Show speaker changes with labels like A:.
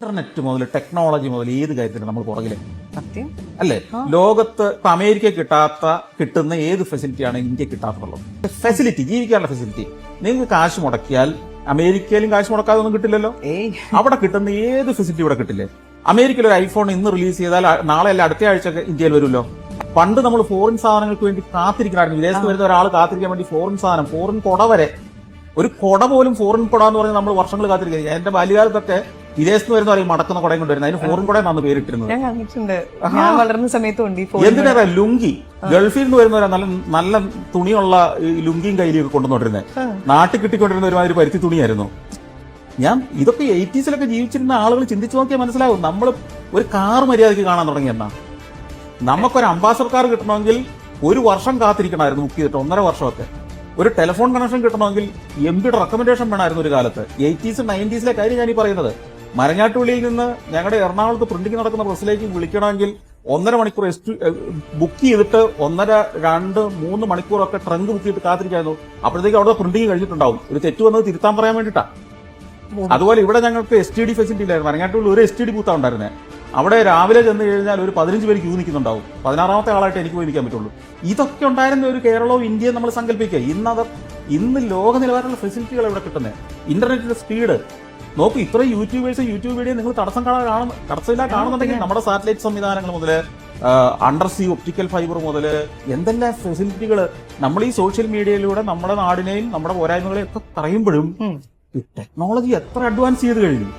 A: Internet മുതൽ technology മുതൽ ഏത് കാര്യത്തിലും നമ്മൾ പുറകിലെ
B: സത്യം
A: അല്ലേ? ലോകത്ത് ഇപ്പൊ അമേരിക്ക കിട്ടുന്ന ഏത് ഫെസിലിറ്റിയാണ് ഇന്ത്യ കിട്ടാത്തുള്ളത്? ഫെസിലിറ്റി, ജീവിക്കാനുള്ള ഫെസിലിറ്റി. നിങ്ങൾക്ക് കാശ് മുടക്കിയാൽ അമേരിക്കയിലും കാശ് മുടക്കാതെ ഒന്നും കിട്ടില്ലല്ലോ. അവിടെ കിട്ടുന്ന ഏത് ഫെസിലിറ്റി ഇവിടെ കിട്ടില്ലേ? അമേരിക്കയിൽ ഒരു ഐഫോൺ ഇന്ന് റിലീസ് ചെയ്താൽ നാളെ അല്ല അടുത്ത ആഴ്ച ഇന്ത്യയിൽ വരുമല്ലോ. പണ്ട് നമ്മൾ ഫോറിൻ സാധനങ്ങൾക്ക് വേണ്ടി കാത്തിരിക്കണമായിരുന്നു. വിദേശത്ത് വരുന്ന ഒരാൾ കാത്തിരിക്കാൻ വേണ്ടി ഫോറിൻ സാധനം, ഫോറിൻ കൊട വരെ, ഒരു കൊട പോലും ഫോറിൻ കൊട എന്ന് പറഞ്ഞാൽ നമ്മൾ വർഷങ്ങൾ കാത്തിരിക്കുന്നത്. എന്റെ ബാല്യകാലത്തൊക്കെ വിദേശത്ത് വരുന്ന പറയും മടക്കുന്ന കുടയും കൊണ്ടുവരുന്നത്, അതിന് ഫോറിൻ കുട എന്നാണ് പേരിട്ടിരുന്നത്.
B: ഞാൻ കണ്ടിട്ടുണ്ട്, ഞാൻ വളർന്ന സമയത്തുണ്ട്.
A: എന്തിനാ ലുങ്കി ഗൾഫിൽ നിന്ന് വരുന്നവരാ നല്ല നല്ല തുണിയുള്ള ലുങ്കിയും കയ്യിലൊക്കെ കൊണ്ടുവന്നിരുന്നത്. നാട്ടിൽ കിട്ടിക്കൊണ്ടിരുന്ന ഒരുമാതിരി പരുത്തി തുണിയായിരുന്നു. ഞാൻ ഇതൊക്കെ 80s ജീവിച്ചിരുന്ന ആളുകൾ ചിന്തിച്ചു നോക്കിയാൽ മനസ്സിലാവും. നമ്മൾ ഒരു കാർ മര്യാദയ്ക്ക് കാണാൻ തുടങ്ങിയെന്നാ. നമുക്കൊരു അംബാസഡർ കാർ കിട്ടണമെങ്കിൽ 1 വർഷം കാത്തിരിക്കണമായിരുന്നു, ബുക്ക് ചെയ്തിട്ട് 1.5 വർഷമൊക്കെ. ഒരു ടെലിഫോൺ കണക്ഷൻ കിട്ടണമെങ്കിൽ എംപിയുടെ റെക്കമെൻഡേഷൻ വേണമായിരുന്നു ഒരു കാലത്ത്. 80s 90s കാര്യം ഞാൻ ഈ പറയുന്നത്. മരഞ്ഞാട്ടുള്ളിയിൽ നിന്ന് ഞങ്ങളുടെ എറണാകുളത്ത് പ്രിന്റിംഗ് നടക്കുന്ന പ്രസ്സിലേക്ക് വിളിക്കണമെങ്കിൽ 1.5 മണിക്കൂർ ബുക്ക് ചെയ്തിട്ട് 1.5-2-3 മണിക്കൂറൊക്കെ ട്രങ്ക് ബുക്ക് ചെയ്തിട്ട് കാത്തിരിക്കായിരുന്നു. അപ്പോഴത്തേക്ക് അവിടെ പ്രിന്റിംഗ് കഴിഞ്ഞിട്ടുണ്ടാവും. ഒരു തെറ്റ് വന്നത് തിരുത്താൻ പറയാൻ വേണ്ടിയിട്ടാ. അതുപോലെ ഇവിടെ ഞങ്ങൾക്ക് STD ഫെസിലിറ്റി ഇല്ലായിരുന്നു. മരഞ്ഞാട്ടുള്ളിൽ ഒരു STD ബൂത്താണ് ഉണ്ടായിരുന്നത്. അവിടെ രാവിലെ ചെന്ന് കഴിഞ്ഞാൽ ഒരു 15 പേര് ക്യൂ നിൽക്കുന്നുണ്ടാവും. 16ാമത്തെ ആളായിട്ട് എനിക്ക് പോയി നിൽക്കാൻ പറ്റുള്ളൂ. ഇതൊക്കെ ഉണ്ടായിരുന്ന ഒരു കേരളവും ഇന്ത്യയും നമ്മൾ സങ്കല്പിക്കുക. ഇന്ന് ലോക നിലവാരമുള്ള ഫെസിലിറ്റികൾ ഇവിടെ കിട്ടുന്നത്. ഇന്റർനെറ്റിന്റെ സ്പീഡ് നോക്കൂ. ഇത്രയും യൂട്യൂബ് വീഡിയോ നിങ്ങൾ തടസ്സമില്ലാതെ കാണുന്നുണ്ടെങ്കിൽ നമ്മുടെ സാറ്റലൈറ്റ് സംവിധാനങ്ങൾ മുതൽ അണ്ടർ സീ ഒപ്റ്റിക്കൽ ഫൈബർ മുതൽ എന്തെല്ലാം ഫെസിലിറ്റികൾ നമ്മൾ ഈ സോഷ്യൽ മീഡിയയിലൂടെ നമ്മുടെ നാടിനെയും നമ്മുടെ പോരായ്മകളെയും ഒക്കെ പറയുമ്പോഴും ടെക്നോളജി എത്ര അഡ്വാൻസ് ചെയ്ത് കഴിഞ്ഞു.